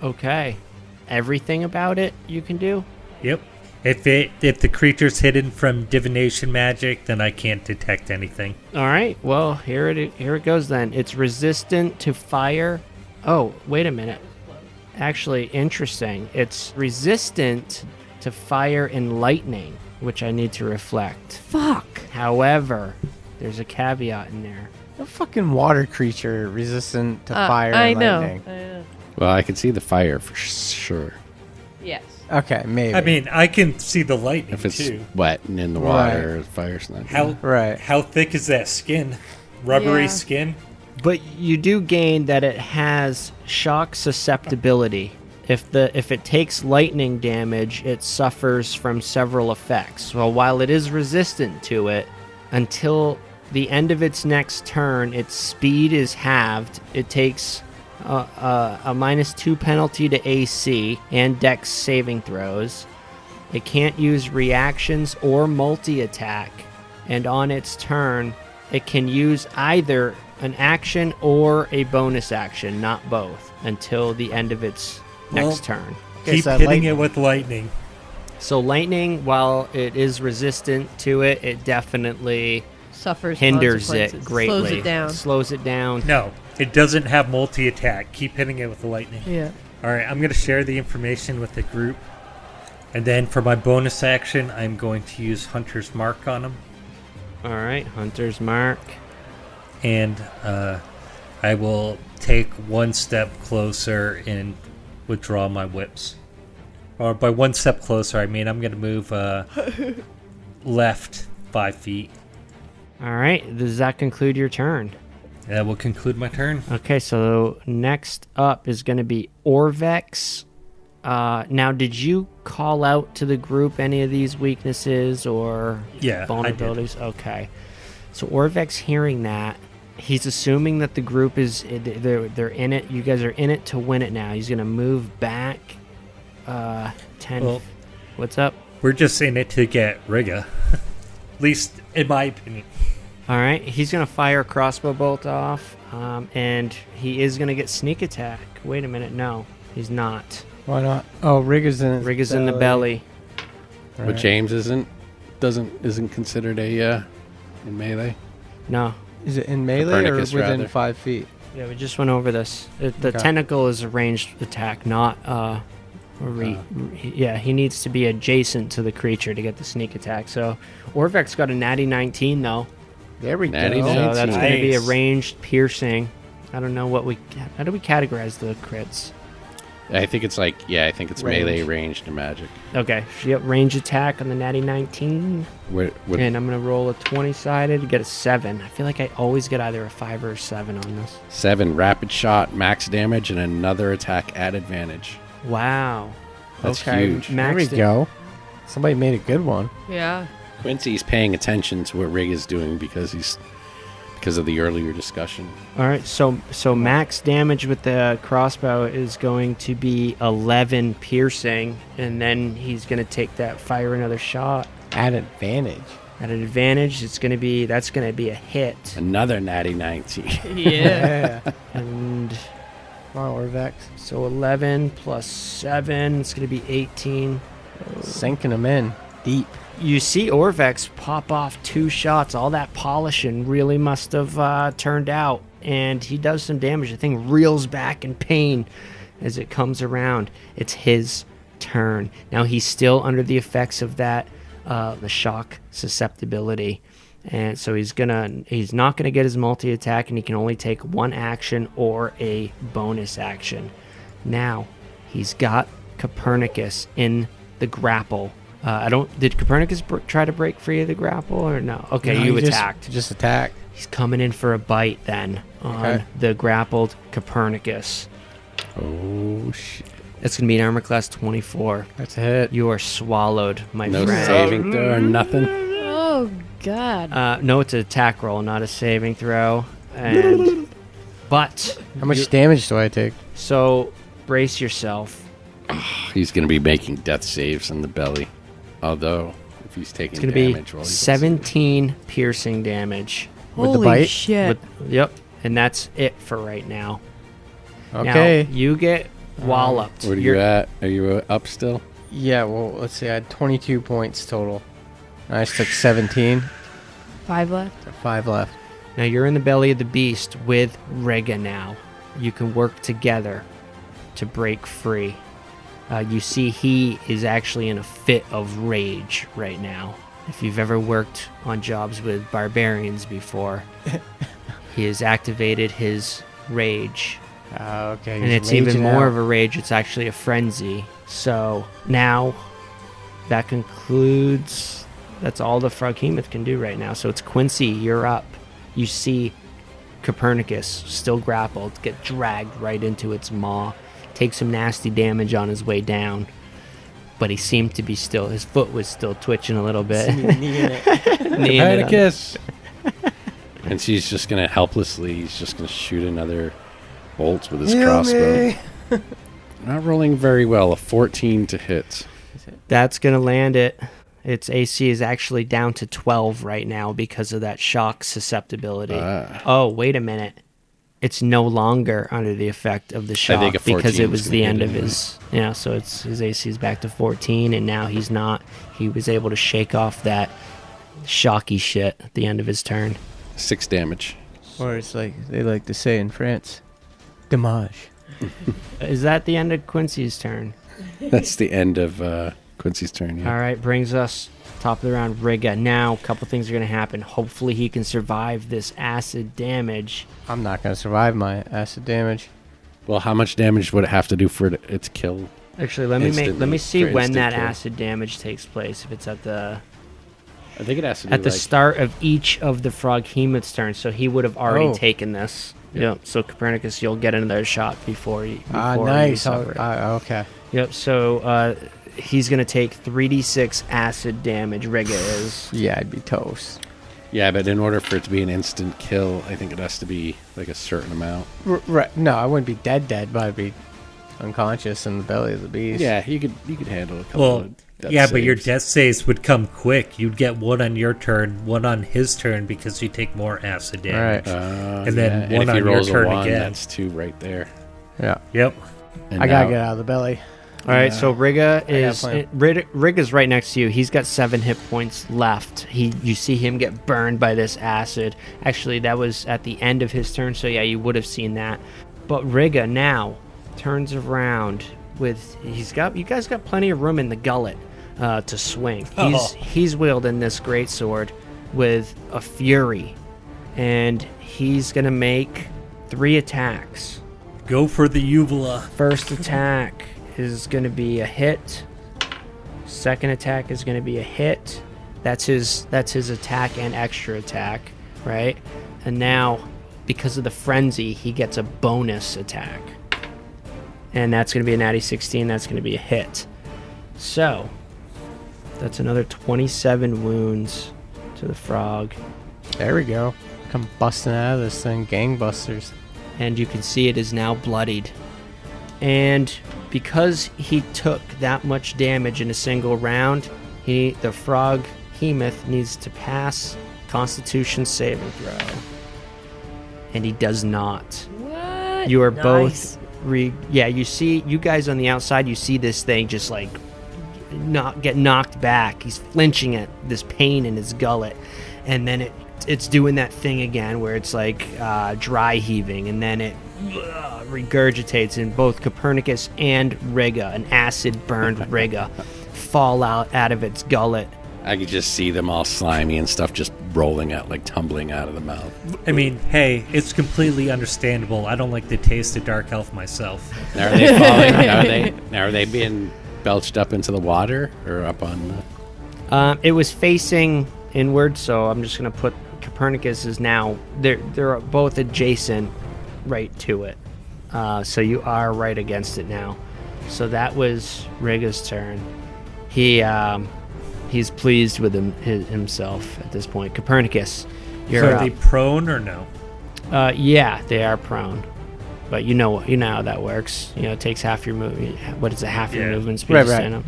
Speaker 1: Okay. Everything about it you can do?
Speaker 5: Yep. If the creature's hidden from divination magic, then I can't detect anything.
Speaker 1: All right. Well, here it goes then. It's resistant to fire. Oh, wait a minute. Actually, interesting. It's resistant to fire and lightning, which I need to reflect.
Speaker 3: Fuck.
Speaker 1: However, There's a caveat in there.
Speaker 4: A fucking water creature resistant to fire
Speaker 3: I
Speaker 4: and
Speaker 3: know.
Speaker 4: lightning.
Speaker 3: I know.
Speaker 2: Well, I can see the fire for sure.
Speaker 3: Yes.
Speaker 4: Okay, maybe.
Speaker 5: I mean, I can see the lightning
Speaker 2: If it's
Speaker 5: too.
Speaker 2: wet and in the water, fire's not.
Speaker 5: How
Speaker 4: Right.
Speaker 5: how thick is that skin? Rubbery
Speaker 3: Yeah.
Speaker 5: skin?
Speaker 1: But you do gain that it has shock susceptibility. If it takes lightning damage, it suffers from several effects. Well, while it is resistant to it, until the end of its next turn, its speed is halved. It takes a -2 penalty to AC and Dex saving throws. It can't use reactions or multi-attack, and on its turn, it can use either an action or a bonus action, not both, until the end of its next turn.
Speaker 4: Okay,
Speaker 5: Keep
Speaker 4: so that
Speaker 5: hitting
Speaker 4: light-
Speaker 5: it with lightning.
Speaker 1: So lightning, while it is resistant to it, it definitely
Speaker 3: Suffers
Speaker 1: hinders it
Speaker 3: consequences.
Speaker 1: greatly.
Speaker 3: Slows it down.
Speaker 1: Slows it down.
Speaker 5: No, it doesn't have multi-attack. Keep hitting it with the lightning.
Speaker 3: Yeah.
Speaker 5: All right, I'm going to share the information with the group. And then for my bonus action, I'm going to use Hunter's Mark on him.
Speaker 1: All right, Hunter's Mark.
Speaker 5: And I will take one step closer and withdraw my whips. Or by one step closer, I mean I'm going to move left 5 feet.
Speaker 1: All right, does that conclude your turn?
Speaker 5: That will conclude my turn.
Speaker 1: Okay, so next up is going to be Orvex. Now, did you call out to the group any of these weaknesses or
Speaker 5: Yeah, I did.
Speaker 1: vulnerabilities? Okay. So Orvex hearing that, he's assuming that the group is they're in it. You guys are in it to win it now. He's going to move back 10.
Speaker 5: Well-
Speaker 1: What's up?
Speaker 5: We're just in it to get Riga. At least in my opinion.
Speaker 1: All right, he's going to fire a crossbow bolt off, and he is going to get sneak attack. Wait a minute, no, he's not.
Speaker 4: Why not? Oh, Rig is in.
Speaker 1: Rig is in the belly.
Speaker 2: But
Speaker 4: Right.
Speaker 2: James isn't considered a in melee.
Speaker 1: No.
Speaker 4: Is it in melee or
Speaker 2: Copernicus,
Speaker 4: within
Speaker 2: rather.
Speaker 4: 5 feet?
Speaker 1: Yeah, we just went over this. The
Speaker 4: Okay.
Speaker 1: tentacle is a ranged attack, not yeah, he needs to be adjacent to the creature to get the sneak attack. So Orvex got a natty 19 though.
Speaker 4: There we
Speaker 2: Natty
Speaker 4: go.
Speaker 1: So
Speaker 2: 19.
Speaker 1: that's going to be a
Speaker 5: Nice.
Speaker 1: ranged piercing. I don't know how do we categorize the crits?
Speaker 2: I think it's
Speaker 4: Range.
Speaker 2: melee ranged and magic.
Speaker 1: Okay, yep, range attack on the natty 19.
Speaker 2: What
Speaker 1: And I'm going to roll a 20-sided to get a 7. I feel like I always get either a 5 or a 7 on this.
Speaker 2: 7 rapid shot, max damage, and another attack at advantage.
Speaker 1: Wow.
Speaker 2: That's
Speaker 4: Okay,
Speaker 2: huge.
Speaker 4: There we
Speaker 1: Maxed it.
Speaker 4: go. Somebody made a good one.
Speaker 3: Yeah.
Speaker 2: Quincy's paying attention to what Rig is doing because of the earlier discussion.
Speaker 1: All right, so max damage with the crossbow is going to be 11 piercing, and then he's going to take that fire another shot
Speaker 4: At advantage.
Speaker 1: at an advantage. That's going to be a hit,
Speaker 2: Another natty 19.
Speaker 3: Yeah.
Speaker 1: and
Speaker 4: Come on, Orvex.
Speaker 1: so 11 plus 7, it's going to be 18.
Speaker 4: Sinking them in deep.
Speaker 1: You see Orvex pop off 2 shots. All that polishing really must have turned out. And he does some damage. The thing reels back in pain as it comes around. It's his turn. Now he's still under the effects of that, the shock susceptibility. And so he's not gonna get his multi-attack, and he can only take 1 action or a bonus action. Now, he's got Copernicus in the grapple. Did Copernicus try to break free of the grapple or no? Okay,
Speaker 4: No,
Speaker 1: you
Speaker 4: he just-
Speaker 1: attacked.
Speaker 4: Just attacked.
Speaker 1: He's coming in for a bite then on
Speaker 4: Okay.
Speaker 1: the grappled Copernicus.
Speaker 2: Oh shit!
Speaker 1: It's going to be an armor class 24.
Speaker 4: That's a hit.
Speaker 1: You are swallowed, my
Speaker 2: No
Speaker 1: friend.
Speaker 2: saving throw or nothing.
Speaker 3: Oh God.
Speaker 1: No, it's an attack roll, not a saving throw. And but
Speaker 4: How much damage do I take?
Speaker 1: so brace yourself.
Speaker 2: He's going to be making death saves in the belly. Although, if he's taking
Speaker 1: It's going to be
Speaker 2: damage, while he's
Speaker 1: 17 piercing damage.
Speaker 4: with the
Speaker 3: Holy
Speaker 4: bite?
Speaker 3: shit.
Speaker 1: Yep, and that's it for right now.
Speaker 4: Okay.
Speaker 1: Now, you get walloped.
Speaker 2: Where are you at? Are you up still?
Speaker 4: Yeah, well, let's see. I had 22 points total. I just took 17.
Speaker 3: 5 left.
Speaker 4: 5 left.
Speaker 1: Now you're in the belly of the beast with Rega now. You can work together to break free. You see he is actually in a fit of rage right now. If you've ever worked on jobs with barbarians before, he has activated his rage.
Speaker 4: Okay.
Speaker 1: And it's even more of a rage. It's actually a frenzy. So now that concludes. That's all the Froghemoth can do right now. So it's Quincy, you're up. You see Copernicus, still grappled, get dragged right into its maw. Take some nasty damage on his way down. But he seemed to be still, his foot was still twitching a little bit.
Speaker 2: Copernicus! And he's just going to helplessly, he's just going to shoot another bolt with his crossbow. Not rolling very well, a 14 to hit.
Speaker 1: That's going to land it. Its AC is actually down to 12 right now because of that shock susceptibility. Oh, wait a minute. It's no longer under the effect of the shock because it was the end of his... Yeah, so his AC is back to 14, and now he's not. He was able to shake off that shocky shit at the end of his turn.
Speaker 2: 6 damage.
Speaker 4: Or it's like they like to say in France, damage.
Speaker 1: Is that the end of Quincy's turn?
Speaker 2: That's the end of Quincy's turn, yeah.
Speaker 1: All right, brings us top of the round, Riga. Now, a couple things are going to happen. Hopefully he can survive this acid damage.
Speaker 4: I'm not going to survive my acid damage.
Speaker 2: Well, how much damage would it have to do for it to kill?
Speaker 1: Actually, let me see
Speaker 2: for
Speaker 1: when that
Speaker 2: instant kill.
Speaker 1: acid damage takes place. If it's at the
Speaker 2: I think it has to do
Speaker 1: at the
Speaker 2: like,
Speaker 1: start of each of the Froghemoth's turns, so he would have already taken this. Yep. So Copernicus, you'll get another shot before you.
Speaker 4: Nice.
Speaker 1: You suffer it.
Speaker 4: Okay.
Speaker 1: Yep. So he's gonna take 3d6 acid damage. Riga is.
Speaker 4: Yeah, I'd be toast.
Speaker 2: Yeah, but in order for it to be an instant kill, I think it has to be like a certain amount.
Speaker 4: Right. No, I wouldn't be dead, but I'd be unconscious in the belly of the beast.
Speaker 2: Yeah, you could handle a couple of death
Speaker 5: yeah, but your
Speaker 2: saves.
Speaker 5: death saves would come quick. You'd get one on your turn, one on his turn because you take more acid damage.
Speaker 4: Right.
Speaker 5: And then
Speaker 2: yeah.
Speaker 5: one
Speaker 2: and if he
Speaker 5: on your
Speaker 2: rolls
Speaker 5: turn
Speaker 2: a 1,
Speaker 5: again.
Speaker 2: that's 2 right there.
Speaker 4: Yeah.
Speaker 5: Yep.
Speaker 2: And
Speaker 4: I gotta
Speaker 2: now-
Speaker 4: get out of the belly.
Speaker 1: All right, so Riga
Speaker 4: I got a
Speaker 1: is
Speaker 4: plan.
Speaker 1: Riga's right next to you. He's got 7 hit points left. You see him get burned by this acid. Actually, that was at the end of his turn, so yeah, you would have seen that. But Riga now turns around with you guys got plenty of room in the gullet to swing. He's wielding this greatsword with a fury, and he's gonna make 3 attacks.
Speaker 5: Go for the uvula.
Speaker 1: First attack is going to be a hit. Second attack is going to be a hit. That's his attack and extra attack, right? And now, because of the frenzy, he gets a bonus attack. And that's going to be a natty 16. That's going to be a hit. So, that's another 27 wounds to the frog.
Speaker 4: There we go. Come busting out of this thing, gangbusters.
Speaker 1: And you can see it is now bloodied. And because he took that much damage in a single round, the Froghemoth needs to pass Constitution saving throw. And he does not.
Speaker 3: What?
Speaker 1: You are
Speaker 3: Nice.
Speaker 1: you guys on the outside, you see this thing just like get knocked back. He's flinching at this pain in his gullet. And then it's doing that thing again where it's like dry heaving, and then it regurgitates, and both Copernicus and Riga, an acid burned Riga, fall out of its gullet.
Speaker 2: I could just see them all slimy and stuff just rolling out, like tumbling out of the mouth.
Speaker 5: I mean, hey, it's completely understandable. I don't like the taste of dark elf myself.
Speaker 2: Now are they falling? Now are they being belched up into the water or up on the...
Speaker 1: It was facing inward, so I'm just gonna put Copernicus is now they're both adjacent right to it. So you are right against it now. So that was Riga's turn. He's pleased with himself at this point. Copernicus, you're
Speaker 5: So are
Speaker 1: up.
Speaker 5: they prone or no?
Speaker 1: Yeah, they are prone. But you know how that works. It takes half your move. What is it? Half your
Speaker 5: Yeah.
Speaker 1: movement speed
Speaker 4: Right,
Speaker 1: to
Speaker 4: right.
Speaker 1: stand up.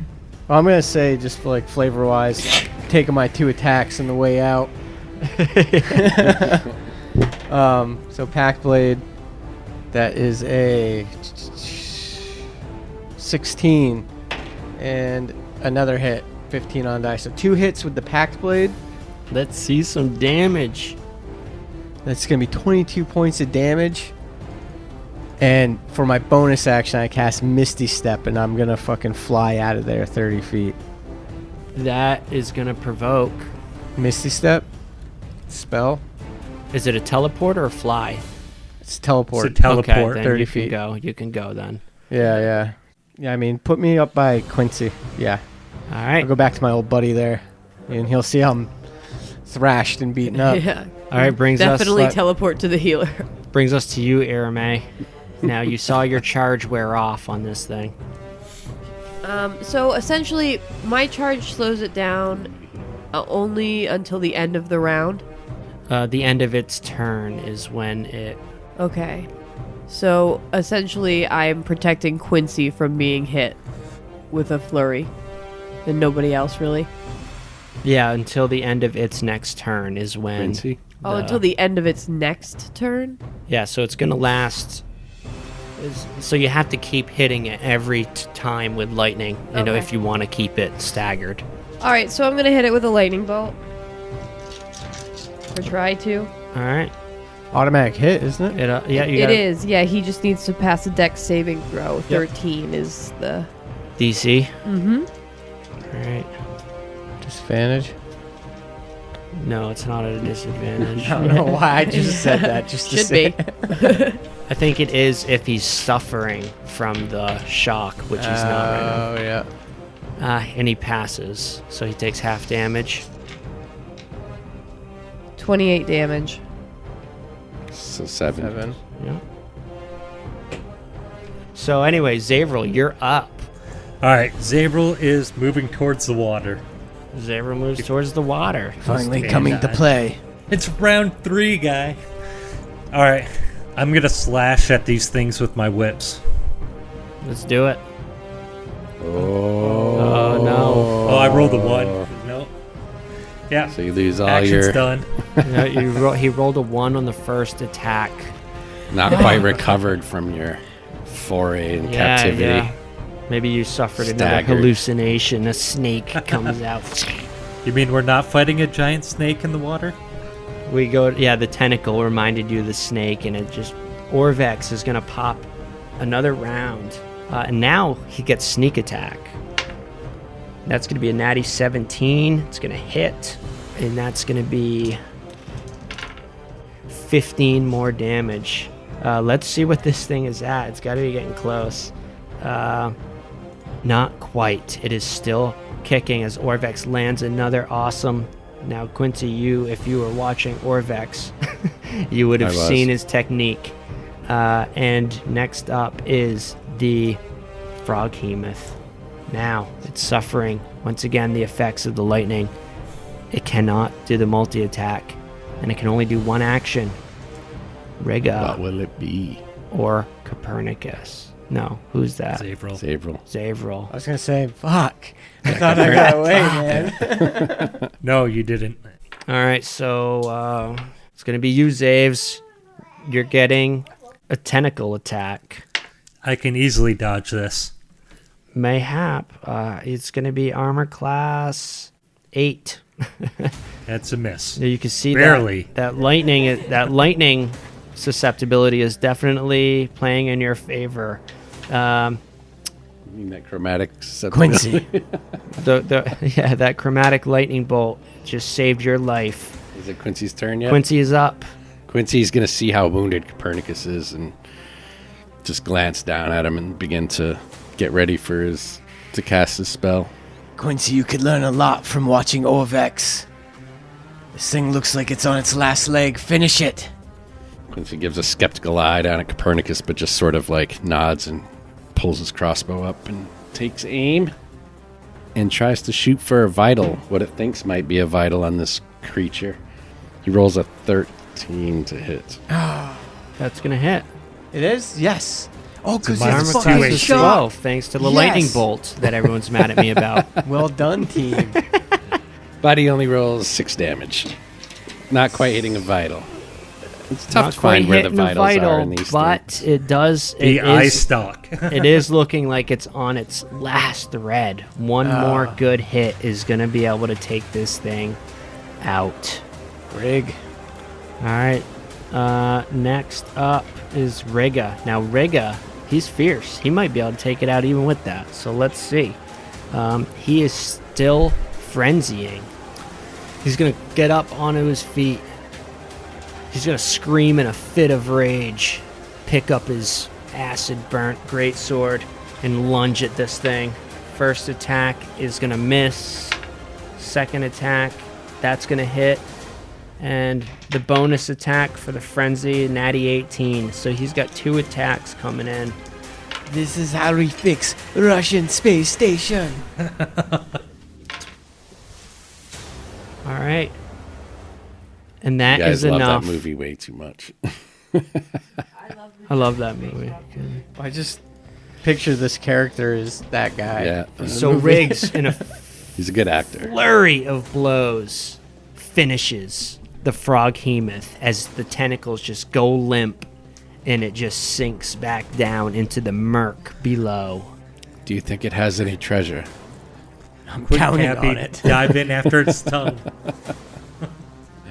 Speaker 4: Well, I'm gonna say just for like flavor wise, taking my 2 attacks on the way out. So Pack Blade, that is a 16, and another hit, 15 on die. So 2 hits with the Pack Blade.
Speaker 1: Let's see some damage.
Speaker 4: That's gonna be 22 points of damage. And for my bonus action, I cast Misty Step, and I'm gonna fucking fly out of there 30 feet.
Speaker 1: That is going to provoke.
Speaker 4: Misty Step. Spell.
Speaker 1: Is it a teleport or a fly?
Speaker 4: It's teleport.
Speaker 5: It's a teleport.
Speaker 1: Okay, then
Speaker 4: 30
Speaker 1: you
Speaker 4: feet.
Speaker 1: can go. You can go then.
Speaker 4: Yeah. I mean, put me up by Quincy. Yeah.
Speaker 1: All
Speaker 4: I'll
Speaker 1: right.
Speaker 4: go back to my old buddy there, and he'll see how I'm thrashed and beaten up.
Speaker 3: Yeah.
Speaker 1: All right,
Speaker 3: Definitely
Speaker 1: us
Speaker 3: teleport to the healer.
Speaker 1: brings us to you, Arame. Now you saw your charge wear off on this thing.
Speaker 3: So essentially, my charge slows it down only until the end of the round.
Speaker 1: The end of its turn is when it.
Speaker 3: Okay. So essentially, I'm protecting Quincy from being hit with a flurry, and nobody else really.
Speaker 1: Yeah, until the end of its next turn is when.
Speaker 2: Quincy?
Speaker 3: Oh, until the end of its next turn.
Speaker 1: Yeah, so it's gonna last. So you have to keep hitting it every time with lightning. You know,
Speaker 3: Okay.
Speaker 1: if you want to keep it staggered.
Speaker 3: All right, so I'm gonna hit it with a lightning bolt. Or try to.
Speaker 1: All right.
Speaker 4: Automatic hit, isn't it?
Speaker 1: Yeah, you
Speaker 3: It
Speaker 1: got
Speaker 3: is. Yeah, he just needs to pass a dex saving throw. 13 is the.
Speaker 1: DC.
Speaker 3: Mm-hmm.
Speaker 1: All right.
Speaker 4: Disadvantage.
Speaker 1: No, it's not at a disadvantage.
Speaker 4: I don't know why I just said that. Just to
Speaker 3: Should
Speaker 4: say.
Speaker 3: be.
Speaker 1: I think it is if he's suffering from the shock, which he's not right now.
Speaker 4: Oh yeah.
Speaker 1: And he passes, so he takes half damage.
Speaker 3: 28 damage.
Speaker 2: So 7.
Speaker 4: 7.
Speaker 1: Yeah. So anyway, Zavril, you're up.
Speaker 5: All right, Zabril is moving towards the water.
Speaker 1: Zavril moves towards the water.
Speaker 4: Finally
Speaker 5: Stand
Speaker 4: coming to
Speaker 5: on.
Speaker 4: play.
Speaker 5: It's round 3, guy. All right, I'm gonna slash at these things with my whips.
Speaker 1: Let's do it.
Speaker 2: Oh.
Speaker 1: No.
Speaker 5: Oh, I rolled a 1. No. Yeah.
Speaker 2: So you lose all
Speaker 5: Action's
Speaker 2: your
Speaker 5: done.
Speaker 1: Yeah, he rolled a 1 on the first attack.
Speaker 2: not quite recovered from your foray in captivity.
Speaker 1: Yeah. Maybe you suffered another
Speaker 2: Staggered.
Speaker 1: hallucination. A snake comes out.
Speaker 5: You mean we're not fighting a giant snake in the water?
Speaker 1: We go. Yeah, the tentacle reminded you of the snake, and it just. Orvex is gonna pop another round, and now he gets sneak attack. That's gonna be a natty 17. It's gonna hit, and that's gonna be 15 more damage. Let's see what this thing is at. It's got to be getting close. Not quite. It is still kicking as Orvex lands another awesome. Now, Quincy, if you were watching Orvex, you would have
Speaker 2: I was.
Speaker 1: seen his technique. And next up is the Froghemoth. Now, it's suffering, once again, the effects of the lightning. It cannot do the multi-attack, and it can only do one action. Riga
Speaker 2: What will it be?
Speaker 1: or Copernicus. No, who's that?
Speaker 5: Zavril.
Speaker 2: Zavril.
Speaker 1: Zavril.
Speaker 4: I was gonna say, fuck. I thought I got away, man.
Speaker 5: No, you didn't.
Speaker 1: All right, so it's going to be you, Zaves. You're getting a tentacle attack.
Speaker 5: I can easily dodge this.
Speaker 1: Mayhap. It's going to be armor class 8.
Speaker 5: That's a miss.
Speaker 1: You can see
Speaker 5: Barely.
Speaker 1: that lightning susceptibility is definitely playing in your favor.
Speaker 2: You mean that chromatic susceptibility?
Speaker 4: Quincy.
Speaker 1: That chromatic lightning bolt just saved your life.
Speaker 2: Is it Quincy's turn yet?
Speaker 1: Quincy is up.
Speaker 2: Quincy's going to see how wounded Copernicus is and just glance down at him and begin to get ready for to cast his spell.
Speaker 4: Quincy, you could learn a lot from watching Orvex. This thing looks like it's on its last leg. Finish it.
Speaker 2: Quincy gives a skeptical eye down at Copernicus, but just sort of like nods and pulls his crossbow up and takes aim and tries to shoot for a vital, what it thinks might be a vital on this creature. He rolls a 13 to hit.
Speaker 1: That's going to hit.
Speaker 4: It is? Yes. Oh, because
Speaker 5: minus
Speaker 1: Armor
Speaker 5: two
Speaker 1: class
Speaker 5: HP.
Speaker 1: is 12, thanks to the lightning
Speaker 4: Yes.
Speaker 1: bolt that everyone's mad at me about.
Speaker 4: Well done, team.
Speaker 2: But he only rolls 6 damage. Not quite hitting a vital. It's tough
Speaker 1: Not
Speaker 2: to
Speaker 1: quite
Speaker 2: find where the
Speaker 1: hitting a
Speaker 2: vitals are
Speaker 1: vital,
Speaker 2: in these
Speaker 1: but
Speaker 2: things.
Speaker 1: it does.
Speaker 5: The
Speaker 1: It
Speaker 5: eye
Speaker 1: is,
Speaker 5: stalk.
Speaker 1: it is looking like it's on its last thread. One more good hit is going to be able to take this thing out.
Speaker 4: Rig.
Speaker 1: All right. Next up is Riga. Now, Riga, he's fierce. He might be able to take it out even with that. So let's see. He is still frenzying. He's going to get up onto his feet. He's going to scream in a fit of rage, pick up his acid-burnt greatsword, and lunge at this thing. First attack is going to miss. Second attack, that's going to hit. And the bonus attack for the frenzy, natty 18. So he's got 2 attacks coming in.
Speaker 4: This is how we fix Russian space station.
Speaker 1: All right. And that
Speaker 2: You guys
Speaker 1: is
Speaker 2: love
Speaker 1: enough.
Speaker 2: that movie way too much.
Speaker 1: I love that movie.
Speaker 4: I just picture this character as that guy.
Speaker 2: Yeah.
Speaker 1: So Riggs, in a
Speaker 2: He's a good actor.
Speaker 1: flurry of blows, finishes the froghemoth as the tentacles just go limp and it just sinks back down into the murk below.
Speaker 2: Do you think it has any treasure?
Speaker 5: Quick
Speaker 4: counting
Speaker 5: Cappy,
Speaker 4: on it.
Speaker 5: dive in after its tongue.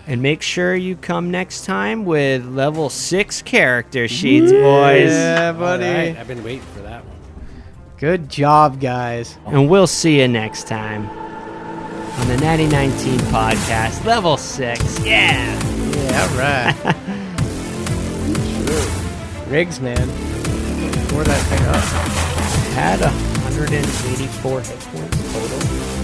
Speaker 1: And make sure you come next time with level 6 character sheets, boys.
Speaker 4: Yeah, buddy.
Speaker 2: All right, I've been waiting for that one.
Speaker 4: Good job, guys.
Speaker 1: And we'll see you next time on the Natty 19 podcast, level 6. Yeah.
Speaker 4: Yeah, all right. Riggs, man. Tore that thing up.
Speaker 1: Had 184 hit points total.